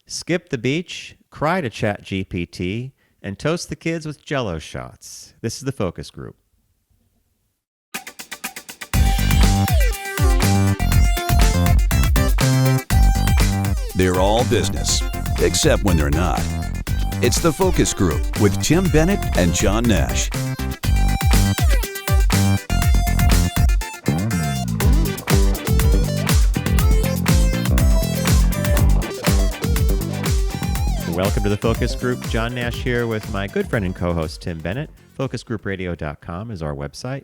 Skip the beach, cry to ChatGPT, and toast the kids with Jell-O shots. This is the focus group. They're all business, except when they're not. It's the Focus Group with Tim Bennett and John Nash. Welcome to the Focus Group. John Nash here with my good friend and co-host Tim Bennett. FocusGroupRadio.com is our website.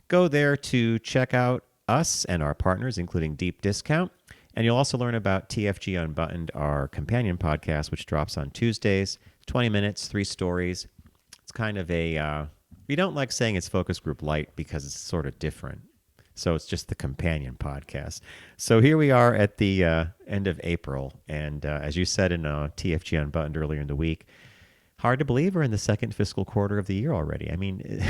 Go there to check out us and our partners, including Deep Discount. And you'll also learn about TFG Unbuttoned, our companion podcast, which drops on Tuesdays. 20 minutes, 3 stories. It's kind of a, we don't like saying it's Focus Group Light because it's sort of different. So it's just the companion podcast. So here we are at the end of April. And as you said in TFG Unbuttoned earlier in the week, hard to believe we're in the second fiscal quarter of the year already. I mean,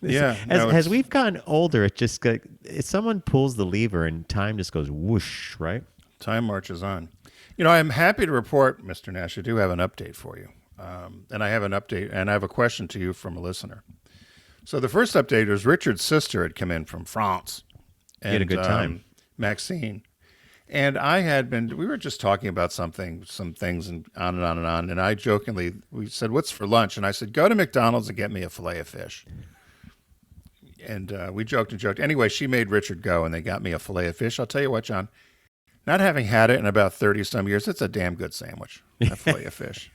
as we've gotten older, it just if someone pulls the lever and time just goes whoosh, right? Time marches on. You know, I'm happy to report, Mr. Nash, I do have an update for you. And I have an update, and I have a question to you from a listener. So the first update was Richard's sister had come in from France. You had a good time. Maxine. And we were just talking about some things, and on and on and on. And I jokingly, we said, what's for lunch? And I said, go to McDonald's and get me a fillet of fish. And we joked and joked. Anyway, she made Richard go, and they got me a fillet of fish. I'll tell you what, John, not having had it in about 30-some years, it's a damn good sandwich, a fillet of fish.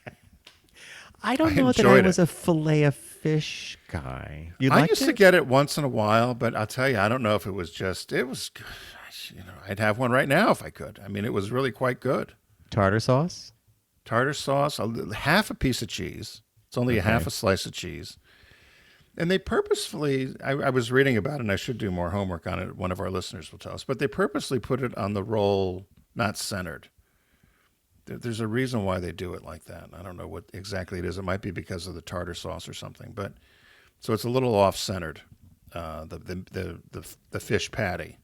I don't know that I was a fillet of fish guy. I used to get it once in a while, but I'll tell you, I don't know if it was, I'd have one right now if I could. I mean, it was really quite good. Tartar sauce? Tartar sauce, half a piece of cheese. It's only a half a slice of cheese. And they purposefully, I was reading about it, and I should do more homework on it. One of our listeners will tell us. But they purposely put it on the roll, not centered. There's a reason why they do it like that. I don't know what exactly it is. It might be because of the tartar sauce or something. But so it's a little off-centered, the fish patty,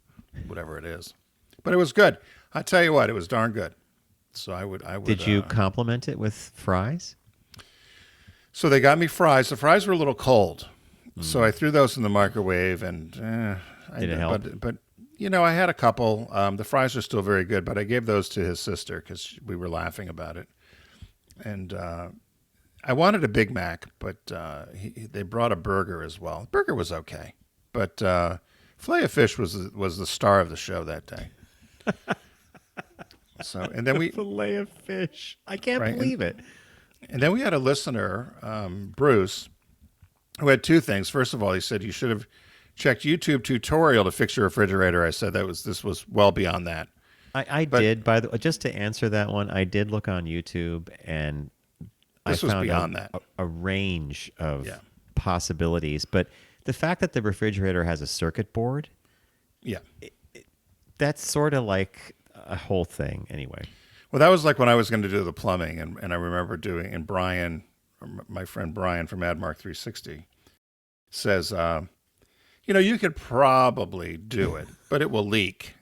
whatever it is. But it was good. I tell you what, it was darn good. So I would. Did you compliment it with fries? So they got me fries. The fries were a little cold. So I threw those in the microwave, and did it help? But you know, I had a couple. The fries are still very good, but I gave those to his sister because we were laughing about it. And I wanted a Big Mac, but they brought a burger as well. The burger was okay, but fillet of fish was the star of the show that day. So, and then fillet of fish. I can't believe it. And then we had a listener, Bruce, who had 2 things. First of all, he said you should have checked YouTube tutorial to fix your refrigerator. I said this was well beyond that. I did, by the way, just to answer that one, I did look on YouTube, and I found beyond that. A range of possibilities. But the fact that the refrigerator has a circuit board, that's sort of like a whole thing anyway. Well, that was like when I was going to do the plumbing, and I remember doing, and Brian, my friend Brian from AdMark 360, says, you could probably do it, but it will leak.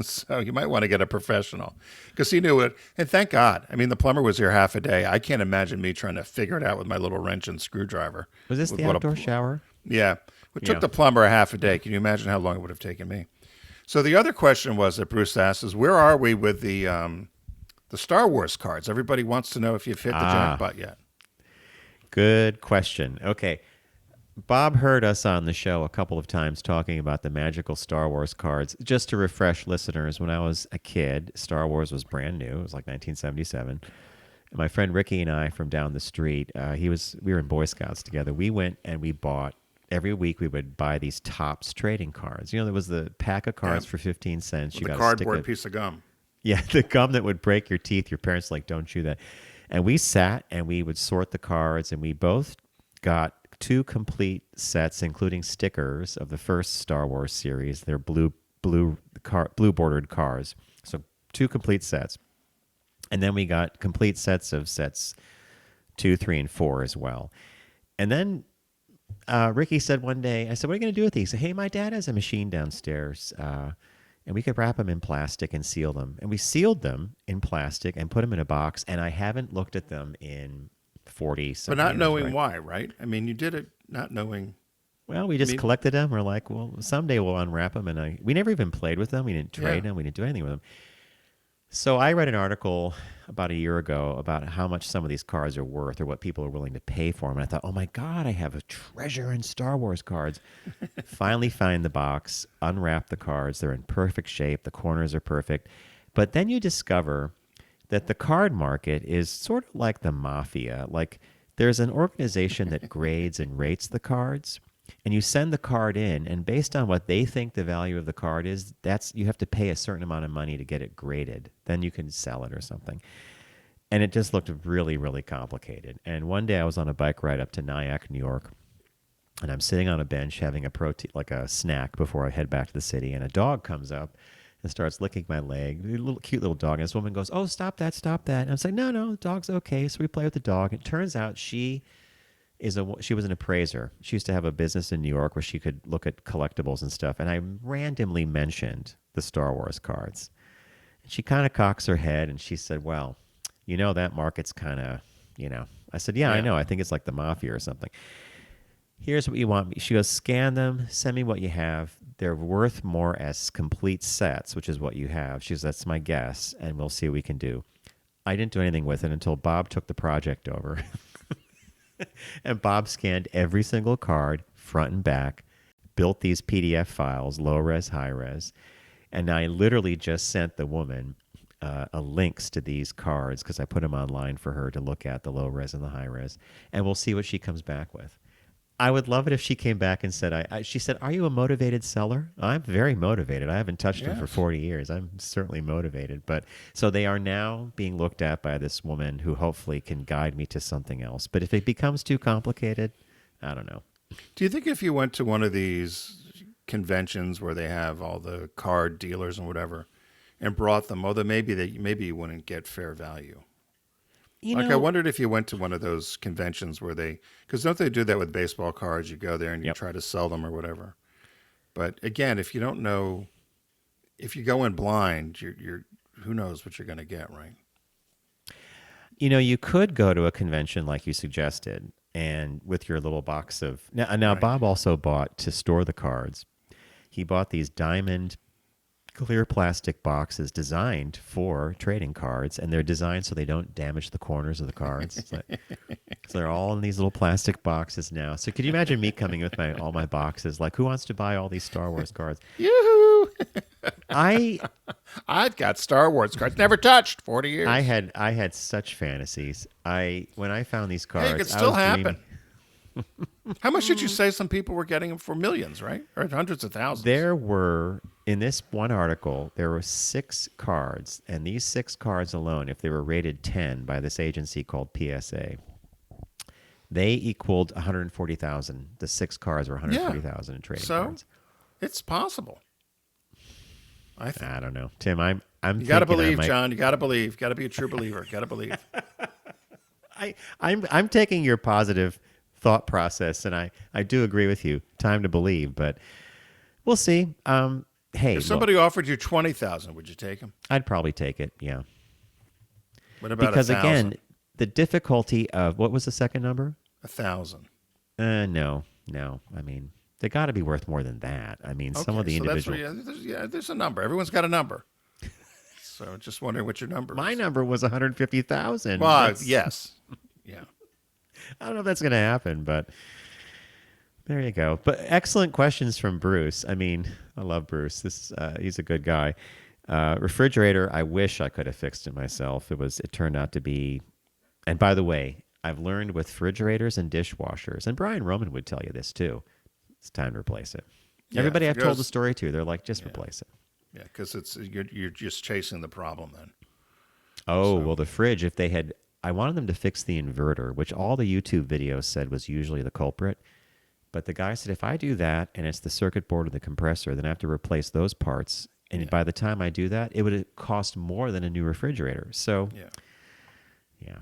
So you might want to get a professional, because he knew it. And thank God. I mean, the plumber was here half a day. I can't imagine me trying to figure it out with my little wrench and screwdriver. Was this the outdoor shower? Yeah. It took the plumber a half a day. Can you imagine how long it would have taken me? So the other question was that Bruce asked is, where are we with the Star Wars cards? Everybody wants to know if you've hit the jackpot yet. Good question. Okay. Bob heard us on the show a couple of times talking about the magical Star Wars cards. Just to refresh listeners, when I was a kid, Star Wars was brand new. It was like 1977. And my friend Ricky and I from down the street, we were in Boy Scouts together. We went and we bought, every week we would buy these Topps trading cards. There was the pack of cards for 15 cents. With a cardboard piece of gum. Yeah, the gum that would break your teeth. Your parents were like, don't chew that. And we sat and we would sort the cards, and we both got 2 complete sets, including stickers of the first Star Wars series. They're blue bordered cards. So 2 complete sets. And then we got complete sets of sets 2, 3, and 4 as well. And then Ricky said one day, I said, what are you going to do with these? He said, hey, my dad has a machine downstairs. and we could wrap them in plastic and seal them. And we sealed them in plastic and put them in a box, and I haven't looked at them in 40 some But not years, knowing right? why, right? I mean, you did it not knowing. Well, we just collected them. We're like, well, someday we'll unwrap them. And we never even played with them. We didn't trade them. We didn't do anything with them. So I read an article about a year ago about how much some of these cards are worth or what people are willing to pay for them. And I thought, oh my God, I have a treasure in Star Wars cards. Finally find the box, unwrap the cards. They're in perfect shape. The corners are perfect. But then you discover that the card market is sort of like the mafia. Like there's an organization that grades and rates the cards. And you send the card in, and based on what they think the value of the card is, you have to pay a certain amount of money to get it graded. Then you can sell it or something. And it just looked really, really complicated. And one day I was on a bike ride up to Nyack, New York, and I'm sitting on a bench having a snack before I head back to the city, and a dog comes up and starts licking my leg. A cute little dog. And this woman goes, "Oh, stop that, stop that." And I was like, no, the dog's okay. So we play with the dog. It turns out she was an appraiser. She used to have a business in New York where she could look at collectibles and stuff. And I randomly mentioned the Star Wars cards. And she kind of cocks her head and she said, well, that market's kind of, I said, yeah, I know. I think it's like the mafia or something. Here's what you want. She goes, scan them, send me what you have. They're worth more as complete sets, which is what you have. She goes, that's my guess, and we'll see what we can do. I didn't do anything with it until Bob took the project over. And Bob scanned every single card, front and back, built these PDF files, low res, high res, and I literally just sent the woman links to these cards because I put them online for her to look at, the low res and the high res, and we'll see what she comes back with. I would love it if she came back and said, she said, are you a motivated seller? I'm very motivated. I haven't touched them for 40 years. I'm certainly motivated. But so they are now being looked at by this woman who hopefully can guide me to something else. But if it becomes too complicated, I don't know. Do you think if you went to one of these conventions where they have all the card dealers and whatever and brought them, although maybe you wouldn't get fair value? I wondered if you went to one of those conventions where because don't they do that with baseball cards? You go there and you try to sell them or whatever. But again, if you don't know, if you go in blind, you're who knows what you're going to get, right? You could go to a convention like you suggested, and with your little box of now right. Bob also bought to store the cards. He bought these diamond clear plastic boxes designed for trading cards, and they're designed so they don't damage the corners of the cards. So they're all in these little plastic boxes now. So could you imagine me coming with all my boxes? Like, who wants to buy all these Star Wars cards? Yoo-hoo! I've got Star Wars cards, never touched, 40 years. I had such fantasies. When I found these cards, it could still happen. Dreaming. How much did you say some people were getting them for? Millions, right? Or hundreds of thousands? There were, in this one article, there were 6 cards. And these 6 cards alone, if they were rated 10 by this agency called PSA, they equaled 140,000. The 6 cards were 140,000 in trading cards. It's possible. I think. I don't know. Tim, I'm You got to believe, John. You got to believe. Got to be a true believer. Got to believe. I'm taking your positive thought process, and I do agree with you. Time to believe, but we'll see. Hey, if somebody offered you 20,000, would you take them? I'd probably take it. Yeah. What about because 1,000? Again, the difficulty of what was the second number? 1,000. No. I mean, they got to be worth more than that. I mean, some of the individual. There's a number. Everyone's got a number. So just wondering what your number is. My number was 150,000. Well, yes. Yeah. I don't know if that's going to happen, but there you go. But excellent questions from Bruce. I mean, I love Bruce. He's a good guy. Refrigerator, I wish I could have fixed it myself. It turned out to be, and by the way, I've learned with refrigerators and dishwashers, and Brian Roman would tell you this too, it's time to replace it. Yeah, everybody I've told the story to, they're like, just replace it. Yeah, because you're just chasing the problem then. Well, the fridge, I wanted them to fix the inverter, which all the YouTube videos said was usually the culprit. But the guy said, if I do that and it's the circuit board or the compressor, then I have to replace those parts. And by the time I do that, it would cost more than a new refrigerator. So, yeah.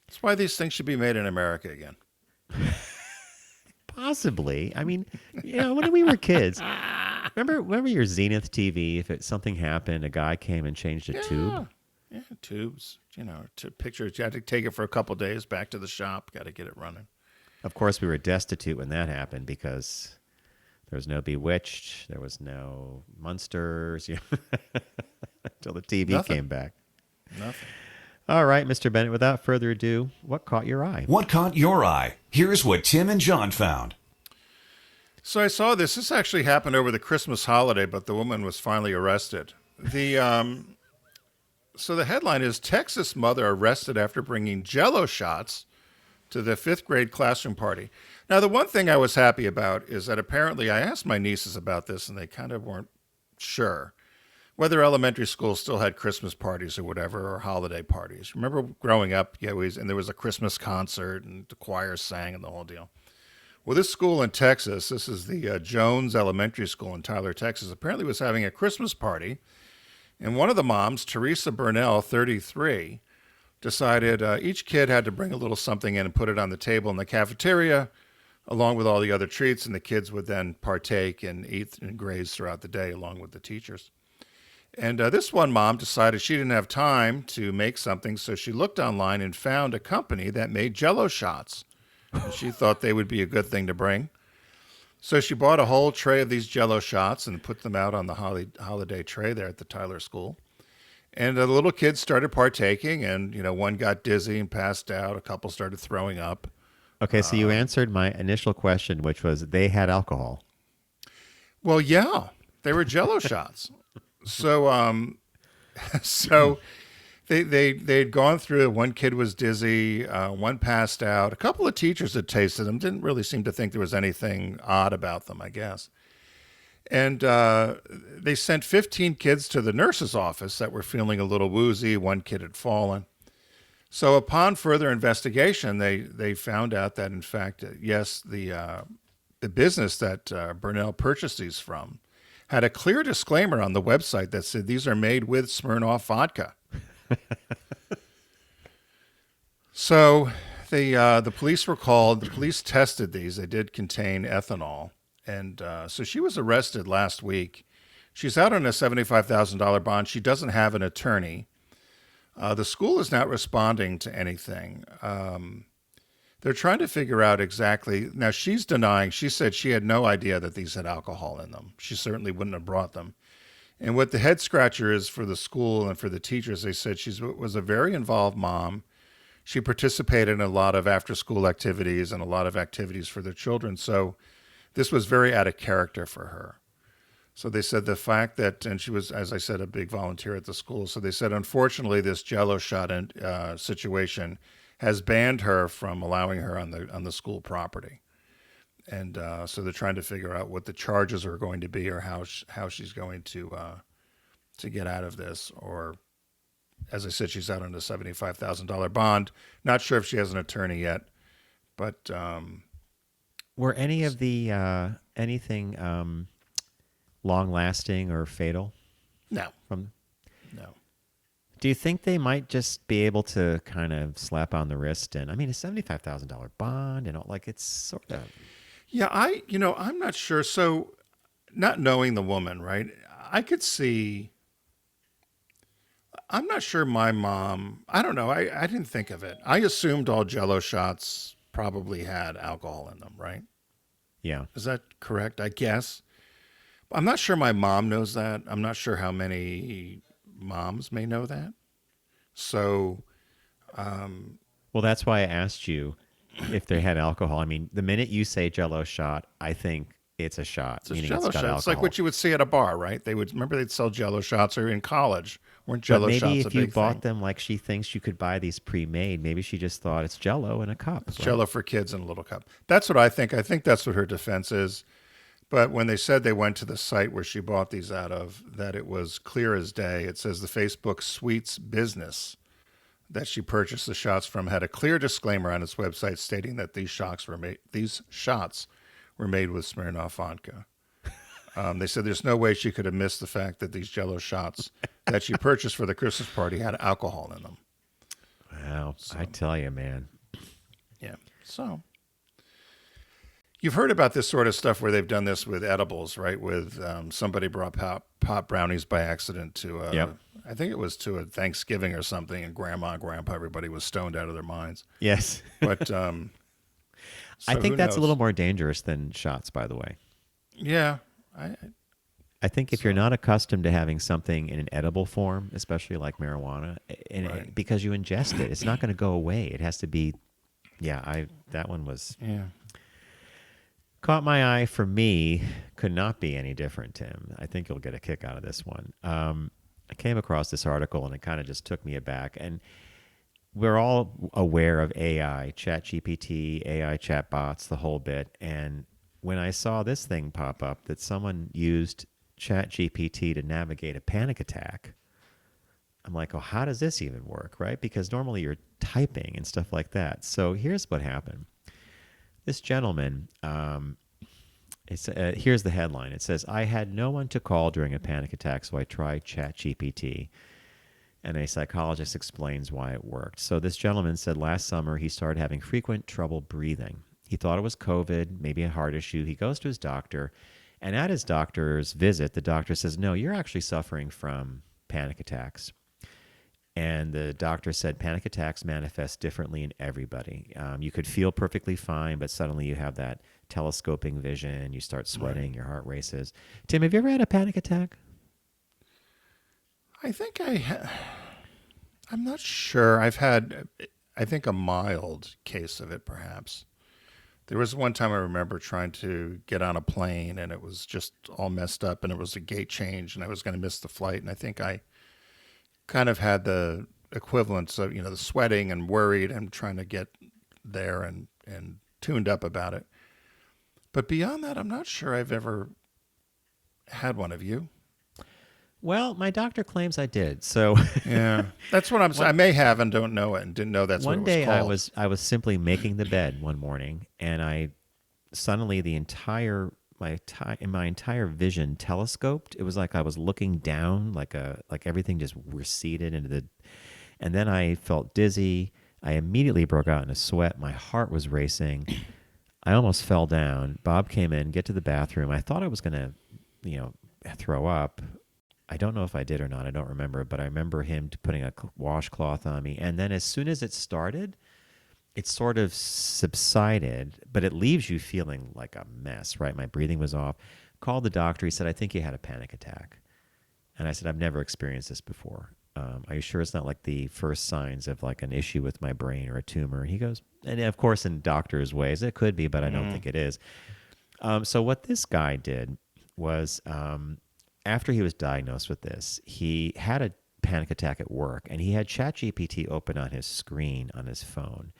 That's why these things should be made in America again. Possibly. I mean, when we were kids, Remember your Zenith TV? If something happened, a guy came and changed a tube. Yeah, tubes. To pictures. You had to take it for a couple days back to the shop. Got to get it running. Of course, we were destitute when that happened because there was no Bewitched, there was no Munsters, until the TV came back. Nothing. All right, Mr. Bennett, without further ado, what caught your eye? What caught your eye? Here's what Tim and John found. So I saw this. This actually happened over the Christmas holiday, but the woman was finally arrested. So the headline is, Texas mother arrested after bringing Jell-O shots to the 5th grade classroom party. Now, the one thing I was happy about is that apparently I asked my nieces about this, and they kind of weren't sure whether elementary schools still had Christmas parties or whatever, or holiday parties. Remember growing up, and there was a Christmas concert, and the choir sang and the whole deal. Well, this school in Texas, this is the Jones Elementary School in Tyler, Texas, apparently was having a Christmas party. And one of the moms, Teresa Burnell, 33, decided each kid had to bring a little something in and put it on the table in the cafeteria, along with all the other treats, and the kids would then partake and eat and graze throughout the day along with the teachers. And this one mom decided she didn't have time to make something, so she looked online and found a company that made Jell-O shots. And she thought they would be a good thing to bring. So she bought a whole tray of these Jell-O shots and put them out on the holiday tray there at the Tyler school. And the little kids started partaking, and, one got dizzy and passed out. A couple started throwing up. Okay, so you answered my initial question, which was they had alcohol. Well, yeah, they were Jell-O shots. So they'd gone through it. One kid was dizzy. One passed out. A couple of teachers had tasted them. Didn't really seem to think there was anything odd about them, I guess. And they sent 15 kids to the nurse's office that were feeling a little woozy. One kid had fallen. So upon further investigation, they found out that, in fact, yes, the business that Burnell purchased these from had a clear disclaimer on the website that said these are made with Smirnoff vodka. So the police were called. The police tested these. They did contain ethanol. And so she was arrested last week. She's out on a $75,000 bond. She doesn't have an attorney. The school is not responding to anything. They're trying to figure out exactly. Now, she's denying. She said she had no idea that these had alcohol in them. She certainly wouldn't have brought them. And what the head scratcher is for the school and for the teachers, they said she was a very involved mom. She participated in a lot of after-school activities and a lot of activities for their children. So this was very out of character for her. So they said the fact that, and she was, as I said, a big volunteer at the school. So they said, unfortunately, this Jell-O shot situation has banned her from allowing her on the school property. And so they're trying to figure out what the charges are going to be, or how she's going to get out of this. Or, as I said, she's out on a $75,000 bond. Not sure if she has an attorney yet, but were any of the anything long-lasting or fatal? No. No. Do you think they might just be able to kind of slap on the wrist? And I mean, a $75,000 bond and all, like, it's sort of. Yeah, I'm not sure. So, not knowing the woman, right? I could see. I'm not sure my mom. I don't know. I didn't think of it. I assumed all Jell-O shots probably had alcohol in them, right? Yeah. Is that correct? I guess. I'm not sure my mom knows that. I'm not sure how many moms may know that. So, well, that's why I asked you if they had alcohol. I mean, the minute you say Jell-O shot, I think it's a shot. It's a Jell-O shot. It's like what you would see at a bar, right? They'd sell Jell-O shots, or in college, weren't Jell-O shots a big thing? Maybe if you bought them like she thinks you could buy these pre-made, maybe she just thought it's Jell-O in a cup. It's Jell-O for kids in a little cup. That's what I think. I think that's what her defense is. But when they said they went to the site where she bought these out of, that it was clear as day. It says the Facebook Sweets business that she purchased the shots from had a clear disclaimer on its website stating that these shots were made with Smirnoff vodka. They said there's no way she could have missed the fact that these Jell-O shots that she purchased for the Christmas party had alcohol in them. Wow, so, I tell you, man. Yeah. So, You've heard about this sort of stuff where they've done this with edibles, right? With somebody brought pop brownies by accident to, Yep. I think it was to a Thanksgiving or something, and Grandma, Grandpa, everybody was stoned out of their minds. Yes. But I so think who that's a knows? little more dangerous than shots, by the way. Yeah, I think if you're not accustomed to having something in an edible form, especially like marijuana, and Right. because you ingest it, it's not going to go away. It has to be, that one was yeah. caught my eye. For me, could not be any different, Tim. I think you'll get a kick out of this one. I came across this article and it kind of just took me aback. And we're all aware of AI, ChatGPT, AI chatbots, the whole bit. And when I saw this thing pop up that someone used ChatGPT to navigate a panic attack, I'm like, oh, how does this even work, right? Because normally you're typing and stuff like that. So here's what happened. This gentleman, here's the headline. It says, I had no one to call during a panic attack, so I tried ChatGPT. And a psychologist explains why it worked. So this gentleman said last summer he started having frequent trouble breathing. He thought it was COVID, maybe a heart issue. He goes to his doctor, and at his doctor's visit, the doctor says, no, you're actually suffering from panic attacks. And the doctor said panic attacks manifest differently in everybody. You could feel perfectly fine, but suddenly you have that telescoping vision. You start sweating, your heart races. Tim, have you ever had a panic attack? I think I'm not sure. I've had, I think, a mild case of it, perhaps. There was one time I remember trying to get on a plane and it was just all messed up and it was a gate change and I was going to miss the flight. And I think I kind of had the equivalence of, the sweating and worried and trying to get there and tuned up about it. But beyond that, I'm not sure I've ever had one. Of you? Well, my doctor claims I did. So Yeah, that's what I'm saying. I may have and don't know it and didn't know that's what it one was day called. I was simply making the bed one morning, and I suddenly my entire vision telescoped. It was like I was looking down, like everything just receded and then I felt dizzy. I immediately broke out in a sweat. My heart was racing. I almost fell down. Bob came in, get to the bathroom. I thought I was going to, throw up. I don't know if I did or not. I don't remember, but I remember him putting a washcloth on me. And then as soon as it started, it sort of subsided, but it leaves you feeling like a mess, right? My breathing was off. Called the doctor. He said, I think you had a panic attack. And I said, I've never experienced this before. Are you sure it's not like the first signs of like an issue with my brain or a tumor? He goes, and of course, in doctor's ways, it could be, but I don't think it is. So what this guy did was, after he was diagnosed with this, he had a panic attack at work, and he had ChatGPT open on his screen on his phone.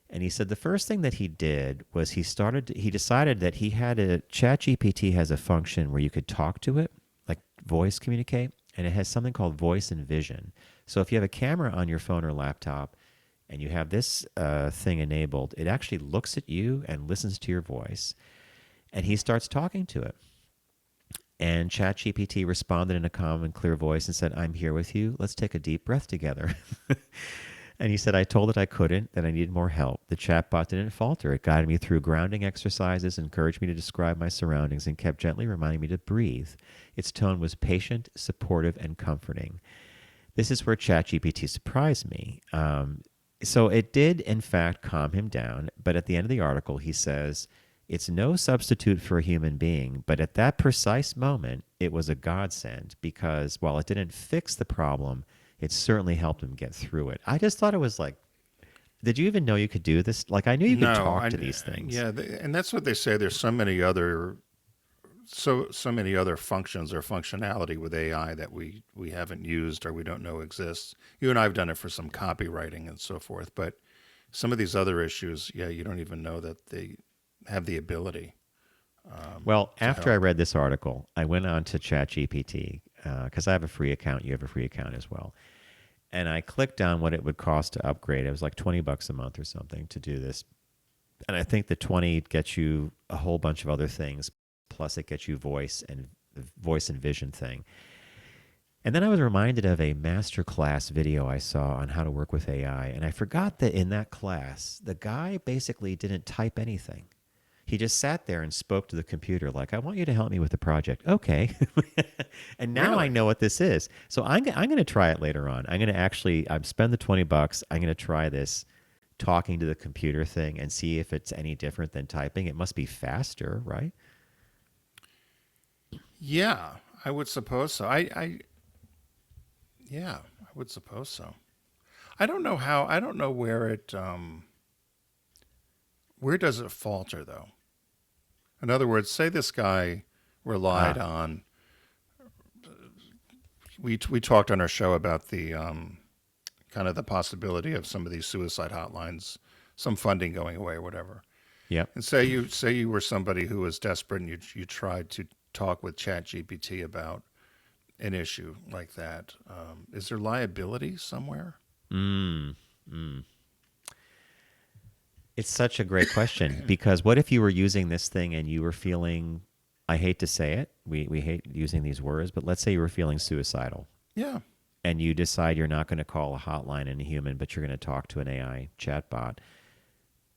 And he said the first thing that he did was he decided that ChatGPT has a function where you could talk to it, like voice communicate, and it has something called voice and vision. So if you have a camera on your phone or laptop and you have this thing enabled, it actually looks at you and listens to your voice, and he starts talking to it. And ChatGPT responded in a calm and clear voice and said, I'm here with you. Let's take a deep breath together. And he said, I told it I couldn't, that I needed more help. The chatbot didn't falter. It guided me through grounding exercises, encouraged me to describe my surroundings, and kept gently reminding me to breathe. Its tone was patient, supportive, and comforting. This is where ChatGPT surprised me. So it did, in fact, calm him down. But at the end of the article, he says, it's no substitute for a human being, but at that precise moment, it was a godsend because while it didn't fix the problem, it certainly helped him get through it. I just thought it was like, did you even know you could do this? Like, I knew you could talk to these things. Yeah, and that's what they say. There's so many other functions or functionality with AI that we haven't used or we don't know exists. You and I have done it for some copywriting and so forth, but some of these other issues, you don't even know that they have the ability. Well, after help. I read this article, I went on to ChatGPT because I have a free account. You have a free account as well. And I clicked on what it would cost to upgrade. It was like $20 a month or something to do this. And I think the 20 gets you a whole bunch of other things. Plus it gets you voice and vision thing. And then I was reminded of a masterclass video I saw on how to work with AI. And I forgot that in that class, the guy basically didn't type anything. He just sat there and spoke to the computer like, I want you to help me with the project. Okay. And now I know what this is. So I'm going to try it later on. I'm going to actually spend the $20. I'm going to try this talking to the computer thing and see if it's any different than typing. It must be faster, right? Yeah, I would suppose so. Yeah, I would suppose so. I don't know where it, where does it falter though? In other words, say this guy relied on, we talked on our show about the, kind of the possibility of some of these suicide hotlines, some funding going away or whatever. Yep. And say you were somebody who was desperate and you tried to talk with ChatGPT about an issue like that. Is there liability somewhere? It's such a great question, because what if you were using this thing and you were feeling, I hate to say it, we hate using these words, but let's say you were feeling suicidal. Yeah. And you decide you're not going to call a hotline and a human, but you're going to talk to an AI chatbot.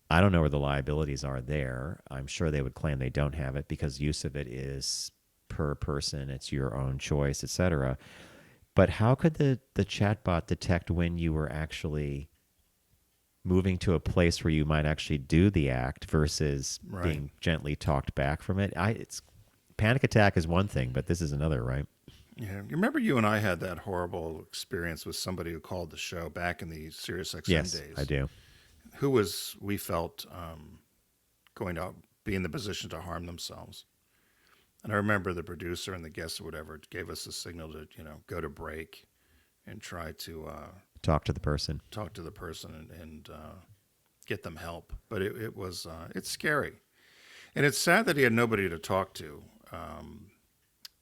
I don't know where the liabilities are there. I'm sure they would claim they don't have it because use of it is per person. It's your own choice, etc. But how could the chatbot detect when you were actually moving to a place where you might actually do the act versus being gently talked back from it? It's panic attack is one thing, but this is another, right? Yeah. You remember you and I had that horrible experience with somebody who called the show back in the SiriusXM days. Yes, I do. Who was, we felt, going to be in the position to harm themselves. And I remember the producer and the guests or whatever gave us a signal to, go to break and try to talk to the person and get them help. But it was, it's scary. And it's sad that he had nobody to talk to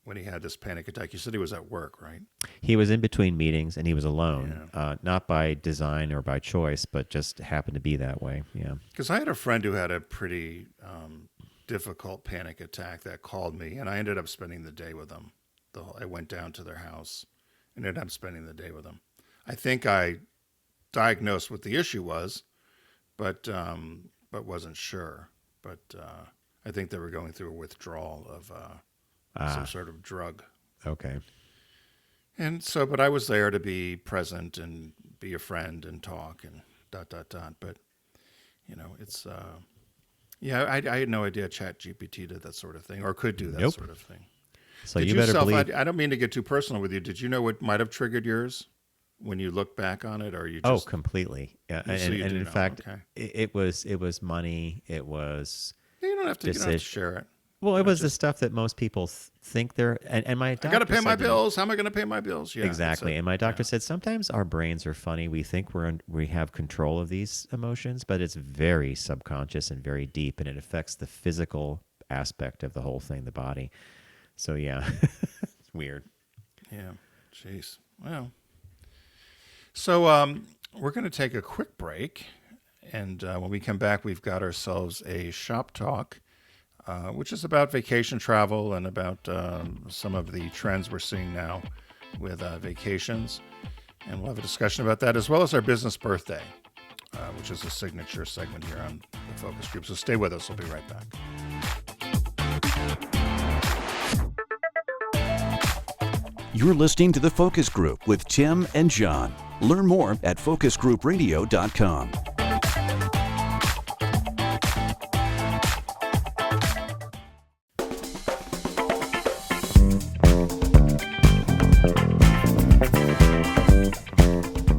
when he had this panic attack. You said he was at work, right? He was in between meetings and he was alone, not by design or by choice, but just happened to be that way. Yeah. Because I had a friend who had a pretty difficult panic attack that called me, and I ended up spending the day with them. I went down to their house and ended up spending the day with them. I think I diagnosed what the issue was, but wasn't sure. But I think they were going through a withdrawal of some sort of drug. Okay. And so, but I was there to be present and be a friend and talk and ... But, it's, I had no idea ChatGPT did that sort of thing or could do that sort of thing. So you better believe. I don't mean to get too personal with you. Did you know what might have triggered yours when you look back on it, or you just? Oh, completely. Yeah, and in fact, it was money. It was. You don't have to share it. Well, it was the stuff that most people think they're. And my doctor I got to pay my bills. How am I going to pay my bills? Yeah, exactly. And my doctor said sometimes our brains are funny. We think we have control of these emotions, but it's very subconscious and very deep, and it affects the physical aspect of the whole thing, the body. So yeah, it's weird. Yeah. Jeez. Well. So we're going to take a quick break, and when we come back, we've got ourselves a shop talk. Which is about vacation travel and about some of the trends we're seeing now with vacations. And we'll have a discussion about that, as well as our business birthday, which is a signature segment here on the Focus Group. So stay with us. We'll be right back. You're listening to the Focus Group with Tim and John. Learn more at focusgroupradio.com.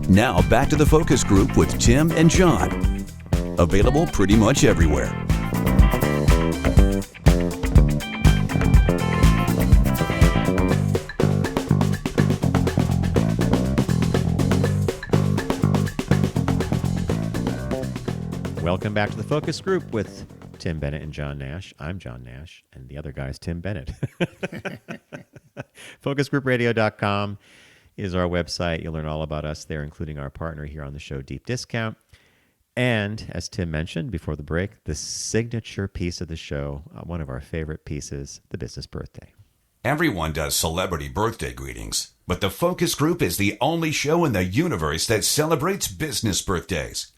Now back to the Focus Group with Tim and John. Available pretty much everywhere. Welcome back to the Focus Group with Tim Bennett and John Nash. I'm John Nash, and the other guy's Tim Bennett. Focusgroupradio.com is our website. You'll learn all about us there, including our partner here on the show, Deep Discount. And as Tim mentioned before the break, the signature piece of the show, one of our favorite pieces, the business birthday. Everyone does celebrity birthday greetings, but the Focus Group is the only show in the universe that celebrates business birthdays.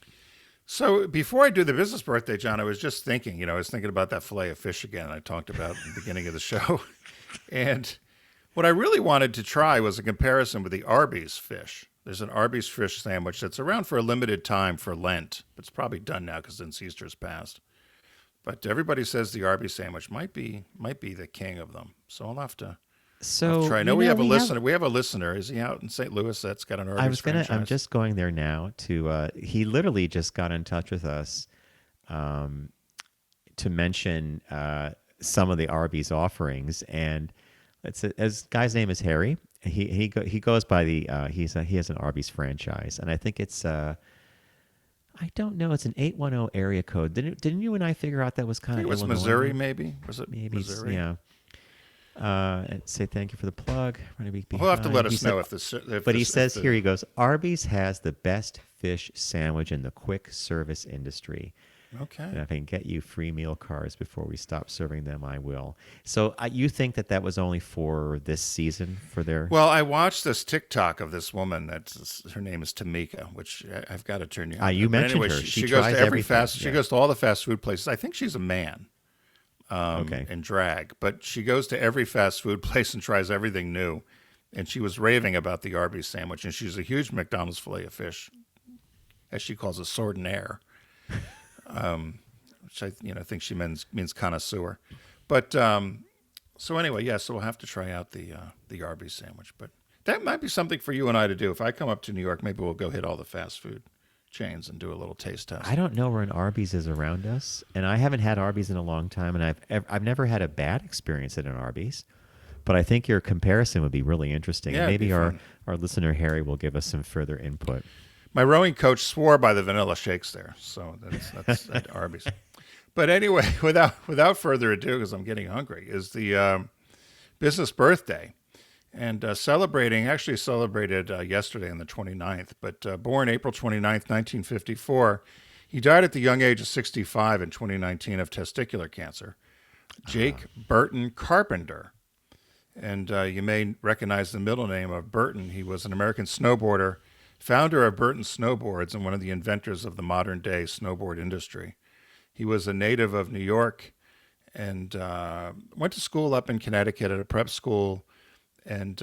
So before I do the business birthday, John, I was just thinking, I was thinking about that fillet of fish again I talked about at the beginning of the show. And what I really wanted to try was a comparison with the Arby's fish. There's an Arby's fish sandwich that's around for a limited time for Lent. It's probably done now because since Easter's passed. But everybody says the Arby's sandwich might be the king of them. So I'll have to try. I know we have a listener. We have a listener. Is he out in St. Louis that's got an Arby's franchise? I'm just going there now to. He literally just got in touch with us to mention some of the Arby's offerings, and his guy's name is Harry. He goes by the he has an Arby's franchise, and I think it's I don't know. It's an 810 area code. Didn't you and I figure out that was kind of it was Illinois? Missouri, maybe? Was it maybe Missouri? Yeah. And say thank you for the plug. Running a week He'll have to let us He know said- But he says here, he goes, Arby's has the best fish sandwich in the quick service industry. Okay. And if I can get you free meal cards before we stop serving them, I will. So you think that was only for this season for their... Well, I watched this TikTok of this woman. Her name is Tamika, which I've got to turn you on. You mentioned her. She She goes tries to every everything. She goes to all the fast food places. I think she's a man. Okay. In drag, but she goes to every fast food place and tries everything new. And she was raving about the Arby's sandwich, and she's a huge McDonald's fillet of fish, as she calls it, sordinaire, which I think she means connoisseur. But so anyway, so we'll have to try out the Arby's sandwich. But that might be something for you and I to do. If I come up to New York, maybe we'll go hit all the fast food chains and do a little taste test. I don't know where an Arby's is around us, and I haven't had Arby's in a long time, and I've never had a bad experience at an Arby's. But I think your comparison would be really interesting. Yeah, And maybe it'd be our listener Harry will give us some further input. My rowing coach swore by the vanilla shakes there, so that's at Arby's. But anyway, without further ado, because I'm getting hungry, is the business birthday. And actually celebrated yesterday on the 29th, but born April 29th, 1954, he died at the young age of 65 in 2019 of testicular cancer. Jake Burton Carpenter. And you may recognize the middle name of Burton. He was an American snowboarder, founder of Burton Snowboards, and one of the inventors of the modern-day snowboard industry. He was a native of New York and went to school up in Connecticut at a prep school, and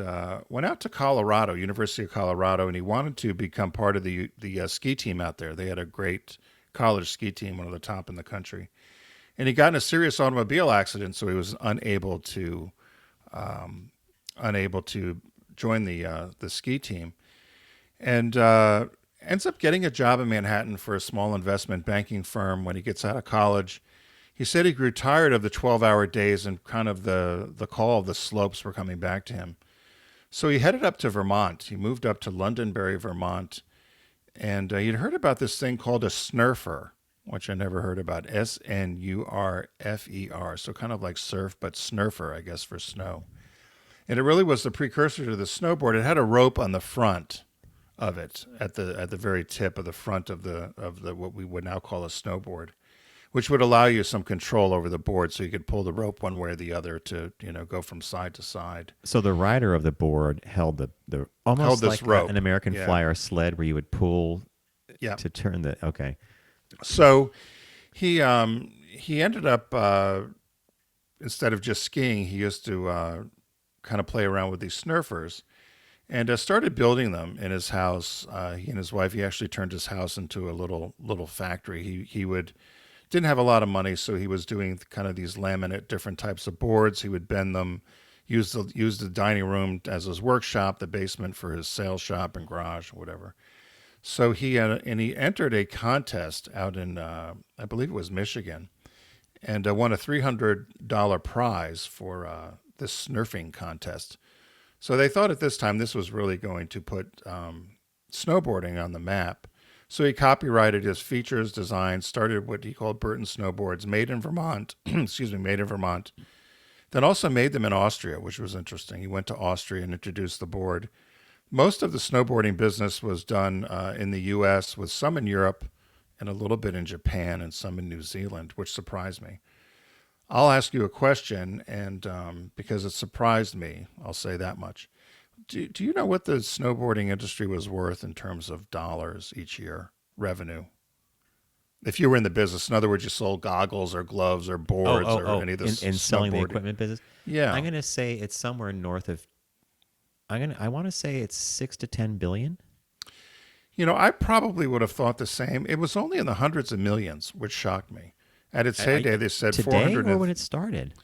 went out to Colorado, University of Colorado, and he wanted to become part of the ski team out there. They had a great college ski team, one of the top in the country. And he got in a serious automobile accident, so he was unable to join the ski team. And ends up getting a job in Manhattan for a small investment banking firm when he gets out of college. He said he grew tired of the 12-hour days and kind of the call of the slopes were coming back to him. So he headed up to Vermont. He moved up to Londonderry, Vermont, and he'd heard about this thing called a snurfer, which I never heard about, SNURFER, so kind of like surf, but snurfer, I guess, for snow. And it really was the precursor to the snowboard. It had a rope on the front of it, at the very tip of the front of the what we would now call a snowboard, which would allow you some control over the board, so you could pull the rope one way or the other to go from side to side. So the rider of the board held the almost this like rope. An American Flyer sled where you would pull to turn the okay. So he ended up instead of just skiing, he used to kind of play around with these snurfers, and started building them in his house. He and his wife, he actually turned his house into a little factory. He didn't have a lot of money, so he was doing kind of these laminate, different types of boards. He would bend them, use the dining room as his workshop, the basement for his sales shop and garage, whatever. So he entered a contest out in, I believe it was Michigan, and won a $300 prize for this snurfing contest. So they thought at this time this was really going to put snowboarding on the map. So he copyrighted his features, designs, started what he called Burton Snowboards, made in Vermont, made in Vermont. Then also made them in Austria, which was interesting. He went to Austria and introduced the board. Most of the snowboarding business was done in the U.S., with some in Europe and a little bit in Japan and some in New Zealand, which surprised me. I'll ask you a question, and because it surprised me, I'll say that much. Do you know what the snowboarding industry was worth in terms of dollars each year, revenue? If you were in the business, in other words, you sold goggles or gloves or boards or any of this in selling the snowboarding. equipment business. Yeah. I'm gonna say it's somewhere north of. I want to say it's 6 to 10 billion. I probably would have thought the same. It was only in the hundreds of millions, which shocked me. At its heyday, they said today 400. or when it started.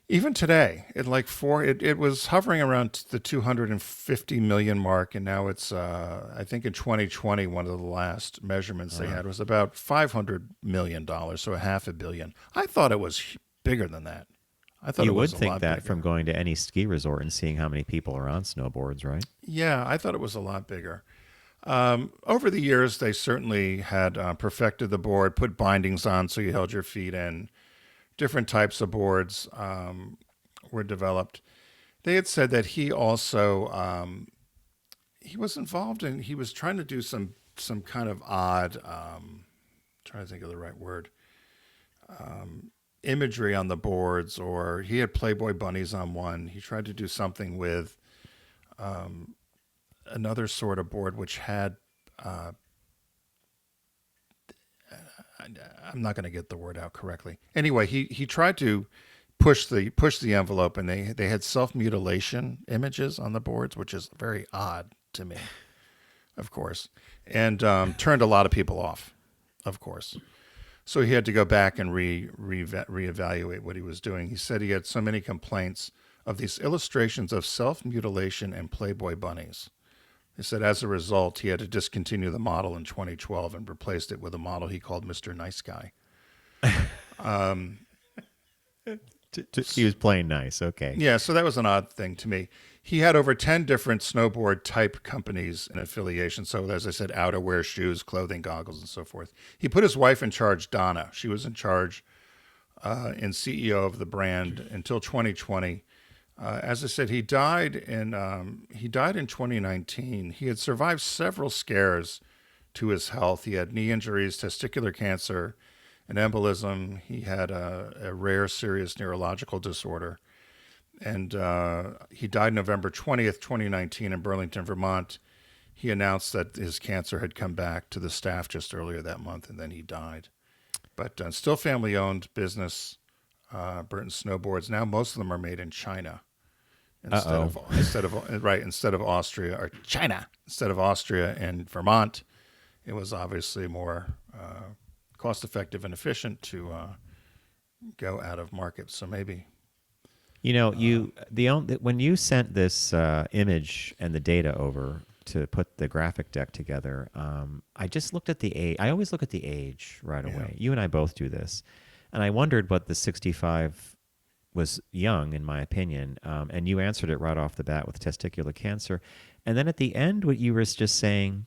Even today, it was hovering around the 250 million mark, and now it's I think in 2020, one of the last measurements they had was about $500 million, so $500 million. I thought it was bigger than that. I thought You it was would a think lot that bigger. from going to any ski resort and seeing how many people are on snowboards, right? Yeah, I thought it was a lot bigger. Over the years, they certainly had perfected the board, put bindings on so you held your feet in. Different types of boards were developed. They had said that he also he was involved in. He was trying to do some kind of odd. Trying to think of the right word. Imagery on the boards, or he had Playboy bunnies on one. He tried to do something with another sort of board which had. I'm not going to get the word out correctly. Anyway, he tried to push the envelope, and they had self-mutilation images on the boards, which is very odd to me, of course, and turned a lot of people off, of course. So he had to go back and reevaluate what he was doing. He said he had so many complaints of these illustrations of self-mutilation and Playboy bunnies. He said as a result, he had to discontinue the model in 2012 and replaced it with a model he called Mr. Nice Guy. He was playing nice. Okay. Yeah, so that was an odd thing to me. He had over 10 different snowboard type companies in affiliation. So as I said, outerwear, shoes, clothing, goggles, and so forth. He put his wife in charge, Donna. She was in charge and CEO of the brand until 2020. As I said, he died in 2019. He had survived several scares to his health. He had knee injuries, testicular cancer, an embolism. He had a rare, serious neurological disorder. And he died November 20th, 2019 in Burlington, Vermont. He announced that his cancer had come back to the staff just earlier that month, and then he died. But still family-owned business, Burton Snowboards. Now most of them are made in China. Instead of Austria or China, instead of Austria and Vermont, it was obviously more cost-effective and efficient to go out of market. So maybe, when you sent this image and the data over to put the graphic deck together, I just looked at the age. I always look at the age right away. You and I both do this, and I wondered what the 65 was young, in my opinion, and you answered it right off the bat with testicular cancer. And then at the end, what you were just saying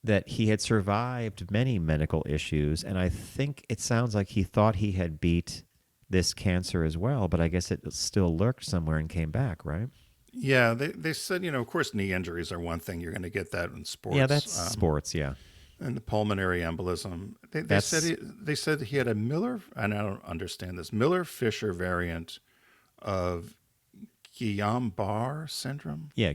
that he had survived many medical issues, and I think it sounds like he thought he had beat this cancer as well, but I guess it still lurked somewhere and came back, right? Yeah, they said, of course, knee injuries are one thing. You're going to get that in sports. Yeah, that's sports, yeah. And the pulmonary embolism. They said he had a Miller, and I don't understand this, Miller-Fisher variant of Guillain-Barré syndrome. Yeah,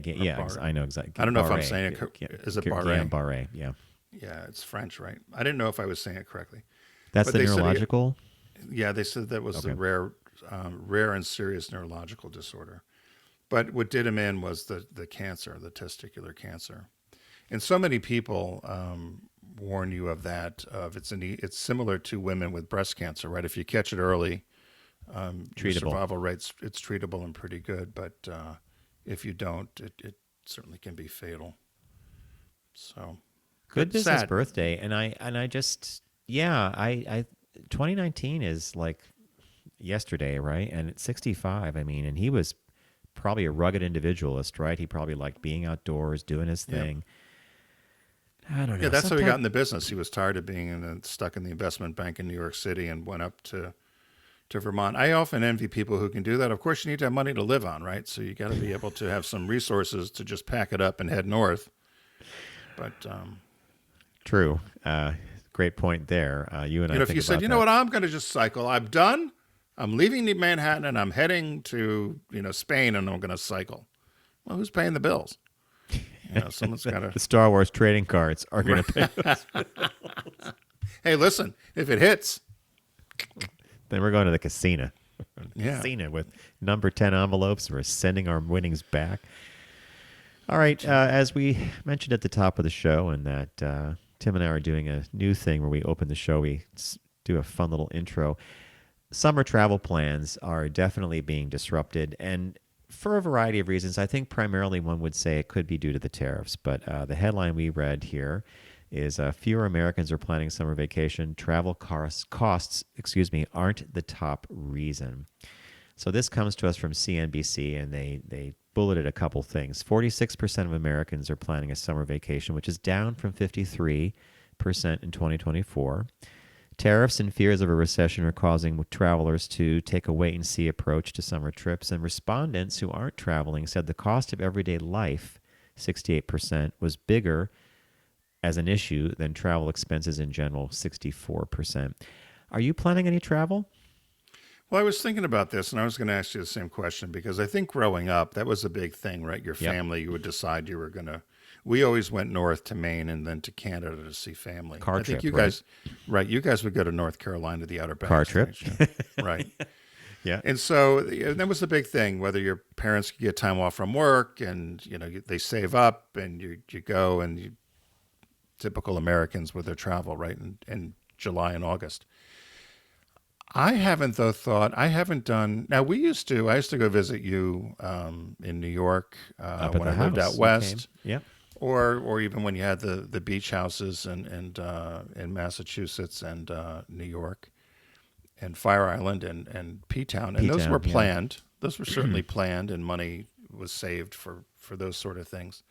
I know exactly. I don't know if I'm saying it. Is it Barré? Guillain-Barré, yeah. Yeah, it's French, right? I didn't know if I was saying it correctly. That's the neurological? Yeah, they said that was the rare and serious neurological disorder. But what did him in was the cancer, the testicular cancer. And so many people warn you of that. It's similar to women with breast cancer, right? If you catch it early, your survival rates, it's treatable and pretty good. But if you don't, it certainly can be fatal. So good business birthday, and I just 2019 is like yesterday, right? And at 65, I mean, and he was probably a rugged individualist, right? He probably liked being outdoors, doing his thing. I don't know. Yeah, that's how he got in the business. He was tired of being stuck in the investment bank in New York City and went up to Vermont. I often envy people who can do that. Of course, you need to have money to live on, right? So you got to be able to have some resources to just pack it up and head north. But true. Great point there. You and I. If you said, what, I'm going to just cycle. I'm done. I'm leaving Manhattan and I'm heading to Spain and I'm going to cycle. Well, who's paying the bills? Someone's got to. The Star Wars trading cards are going to pay those bills. Hey, listen, if it hits, Then we're going to the casino. Yeah. Casino with number 10 envelopes. We're sending our winnings back. All right. As we mentioned at the top of the show, and that Tim and I are doing a new thing where we open the show, we do a fun little intro. Summer travel plans are definitely being disrupted, and for a variety of reasons. I think primarily one would say it could be due to the tariffs, but the headline we read here is fewer Americans are planning summer vacation. Travel costs, aren't the top reason. So this comes to us from CNBC, and they bulleted a couple things. 46% of Americans are planning a summer vacation, which is down from 53% in 2024. Tariffs and fears of a recession are causing travelers to take a wait-and-see approach to summer trips, and respondents who aren't traveling said the cost of everyday life, 68%, was bigger as an issue than travel expenses in general, 64%. Are you planning any travel? Well, I was thinking about this, and I was going to ask you the same question, because I think growing up, that was a big thing, right? Your family, you would decide you were going to. We always went north to Maine and then to Canada to see family. Car I think trip, you guys, right? You guys would go to North Carolina, the Outer Banks. Car trip. Right. Yeah. And so that was the big thing, whether your parents could get time off from work and, they save up and you go, and typical Americans with their travel, right? In July and August. I haven't done. Now I used to go visit you in New York when I lived out west. Yeah. Or even when you had the beach houses in Massachusetts and New York and Fire Island and P-Town. And those were planned. Those were certainly planned, and money was saved for those sort of things.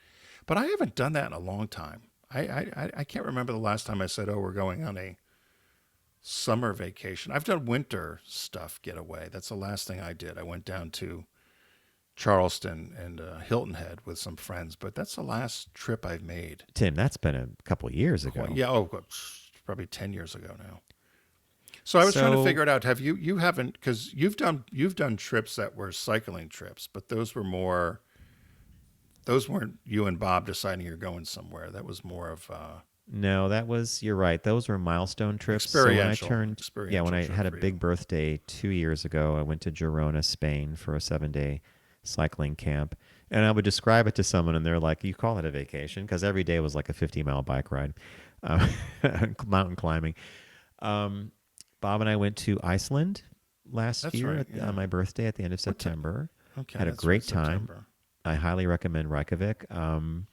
But I haven't done that in a long time. I can't remember the last time I said, oh, we're going on a summer vacation. I've done winter stuff, getaway. That's the last thing I did. I went down to Charleston and Hilton Head with some friends, but that's the last trip I've made. Tim, that's been a couple of years ago. Yeah, probably 10 years ago now. So I was trying to figure it out. Have you haven't, because you've done trips that were cycling trips, but those weren't you and Bob deciding you're going somewhere. That was more of No, you're right. Those were milestone trips. Experiential. So when I had a big birthday 2 years ago, I went to Girona, Spain for a 7-day cycling camp. And I would describe it to someone, and they're like, you call it a vacation? Because every day was like a 50-mile bike ride, mountain climbing. Bob and I went to Iceland last year on my birthday at the end of September. Okay, had a great time. I highly recommend Reykjavik. And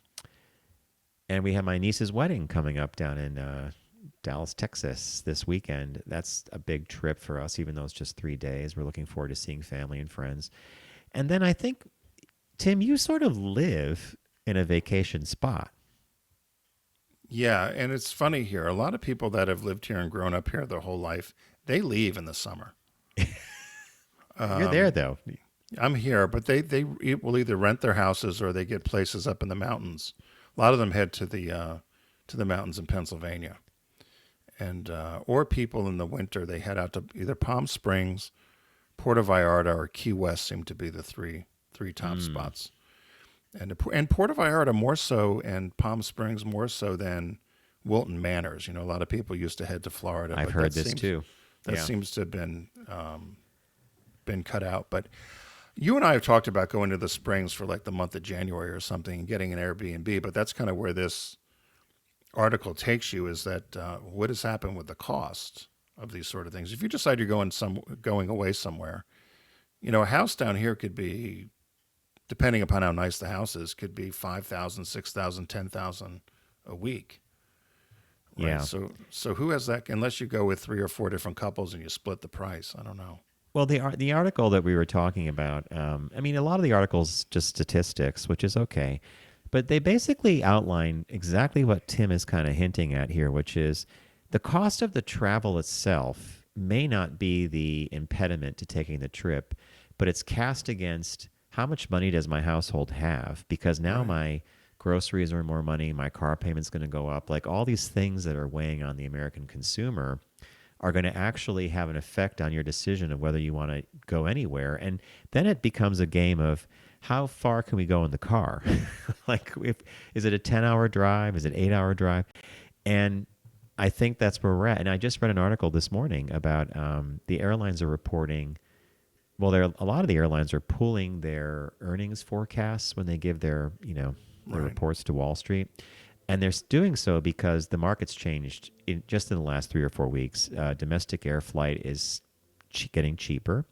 we have my niece's wedding coming up down in Dallas, Texas this weekend. That's a big trip for us, even though it's just 3 days. We're looking forward to seeing family and friends. And then I think, Tim, you sort of live in a vacation spot. Yeah, and it's funny here. A lot of people that have lived here and grown up here their whole life, they leave in the summer. You're there, though. I'm here, but they will either rent their houses or they get places up in the mountains. A lot of them head to the mountains in Pennsylvania, and or people in the winter they head out to either Palm Springs, Puerto Vallarta, or Key West. Seem to be the three top spots, and Puerto Vallarta more so, and Palm Springs more so than Wilton Manors. A lot of people used to head to Florida. I've heard this too. That seems to have been cut out, but. You and I have talked about going to the Springs for like the month of January or something and getting an Airbnb, but that's kind of where this article takes you, is that what has happened with the cost of these sort of things. If you decide you're going away somewhere, a house down here could be, depending upon how nice the house is, could be $5,000, $6,000, $10,000 a week. Right? Yeah. So who has that? Unless you go with 3 or 4 different couples and you split the price. I don't know. Well, the article that we were talking about, a lot of the article's just statistics, which is okay. But they basically outline exactly what Tim is kind of hinting at here, which is the cost of the travel itself may not be the impediment to taking the trip, but it's cast against how much money does my household have? Because now my groceries are more money, my car payment's going to go up. Like all these things that are weighing on the American consumer are going to actually have an effect on your decision of whether you want to go anywhere. And then it becomes a game of how far can we go in the car? Is it a 10-hour drive? Is it 8-hour drive? And I think that's where we're at. And I just read an article this morning about the airlines are reporting. Well, a lot of the airlines are pulling their earnings forecasts when they give their their reports to Wall Street, and they're doing so because the market's changed just in the last 3 or 4 weeks. Domestic air flight is getting cheaper.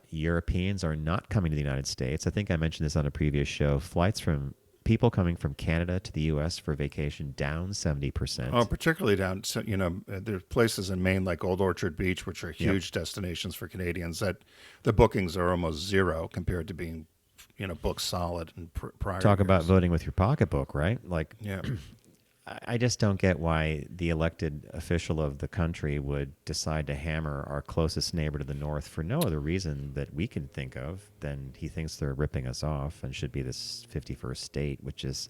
Europeans are not coming to the United States. I think I mentioned this on a previous show. Flights from people coming from Canada to the U.S. for vacation down 70%. Oh, particularly down. So, there's places in Maine like Old Orchard Beach, which are huge destinations for Canadians, that the bookings are almost zero compared to being, booked solid in prior Talk years. about voting with your pocketbook, right? Like, Yeah. I just don't get why the elected official of the country would decide to hammer our closest neighbor to the north for no other reason that we can think of than he thinks they're ripping us off and should be this 51st state, which is,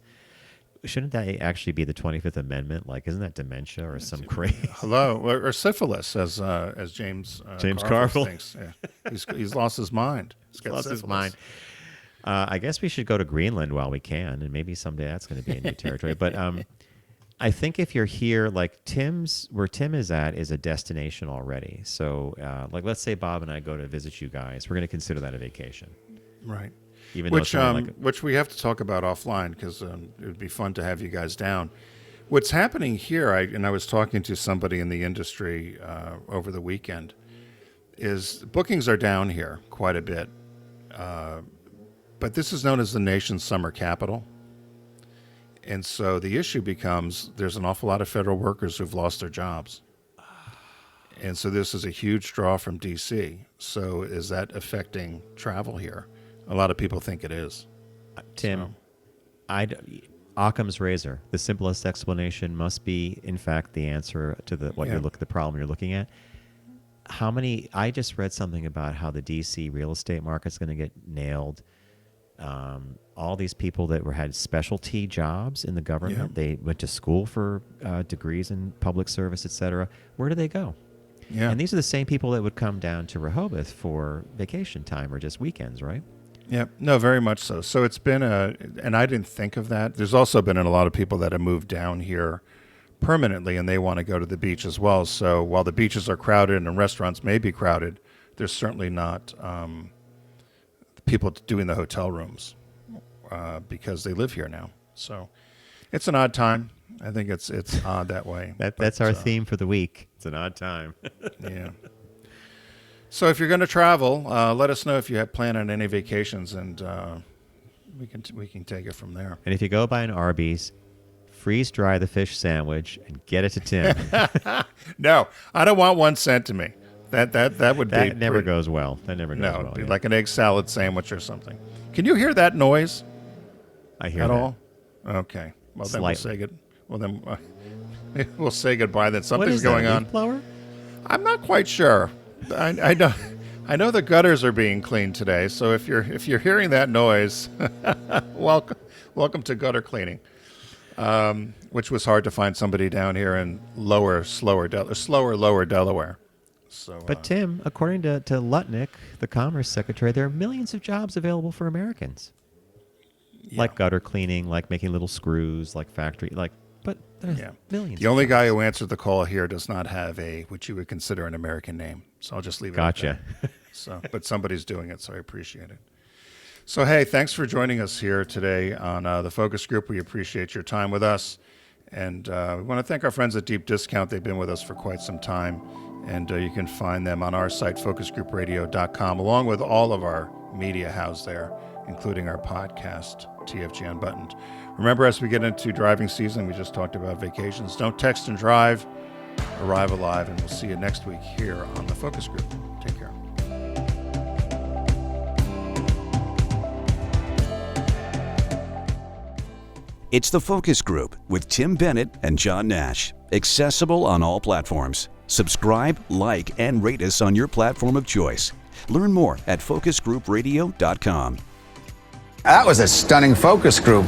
shouldn't that actually be the 25th Amendment? Like, isn't that dementia or some crazy? Hello, or syphilis, as James Carville thinks. Yeah. He's lost his mind. He's lost his mind. I guess we should go to Greenland while we can, and maybe someday that's going to be a new territory. But I think if you're here, like where Tim is at is a destination already. So, like, let's say Bob and I go to visit you guys. We're going to consider that a vacation. Right. Even Which we have to talk about offline, because it would be fun to have you guys down. What's happening here, I was talking to somebody in the industry over the weekend, is bookings are down here quite a bit. But this is known as the nation's summer capital. And so the issue becomes there's an awful lot of federal workers who've lost their jobs. And so this is a huge draw from D.C. So is that affecting travel here? A lot of people think it is. Tim, Occam's razor. The simplest explanation must be, in fact, the answer to the problem you're looking at. I just read something about how the D.C. real estate market's going to get nailed. All these people that had specialty jobs in the government, they went to school for degrees in public service, et cetera. Where do they go? Yeah. And these are the same people that would come down to Rehoboth for vacation time or just weekends, right? Yeah, no, very much so. So it's been and I didn't think of that. There's also been a lot of people that have moved down here permanently, and they want to go to the beach as well. So while the beaches are crowded and restaurants may be crowded, there's certainly not people doing the hotel rooms because they live here now. So it's an odd time. I think it's odd that way. That's our theme for the week. It's an odd time. Yeah. So if you're going to travel, let us know if you have planned on any vacations, and we can take it from there. And if you go by an Arby's, freeze dry the fish sandwich and get it to Tim. No, I don't want 1 cent to me. That would be that never goes well. That never goes well. No, like an egg salad sandwich or something. Can you hear that noise? I hear at that. all? Okay. Well, then we'll say good. Well, then we'll say goodbye. Then What something's is that, going a on. leaf blower? I'm not quite sure. I know the gutters are being cleaned today. So if you're hearing that noise, welcome to gutter cleaning. Which was hard to find somebody down here in lower Delaware. So, But Tim, according to Lutnick, the Commerce Secretary, there are millions of jobs available for Americans, like gutter cleaning, like making little screws, like factory, but there's millions. The only guy who answered the call here does not have what you would consider an American name. So I'll just leave it at that. So, but somebody's doing it, so I appreciate it. So, hey, thanks for joining us here today on the Focus Group. We appreciate your time with us. And we want to thank our friends at Deep Discount. They've been with us for quite some time. And you can find them on our site, focusgroupradio.com, along with all of our media housed there, including our podcast, TFG Unbuttoned. Remember, as we get into driving season, we just talked about vacations. Don't text and drive. Arrive alive. And we'll see you next week here on the Focus Group. Take care. It's the Focus Group with Tim Bennett and John Nash. Accessible on all platforms. Subscribe, like, and rate us on your platform of choice. Learn more at focusgroupradio.com. That was a stunning focus group.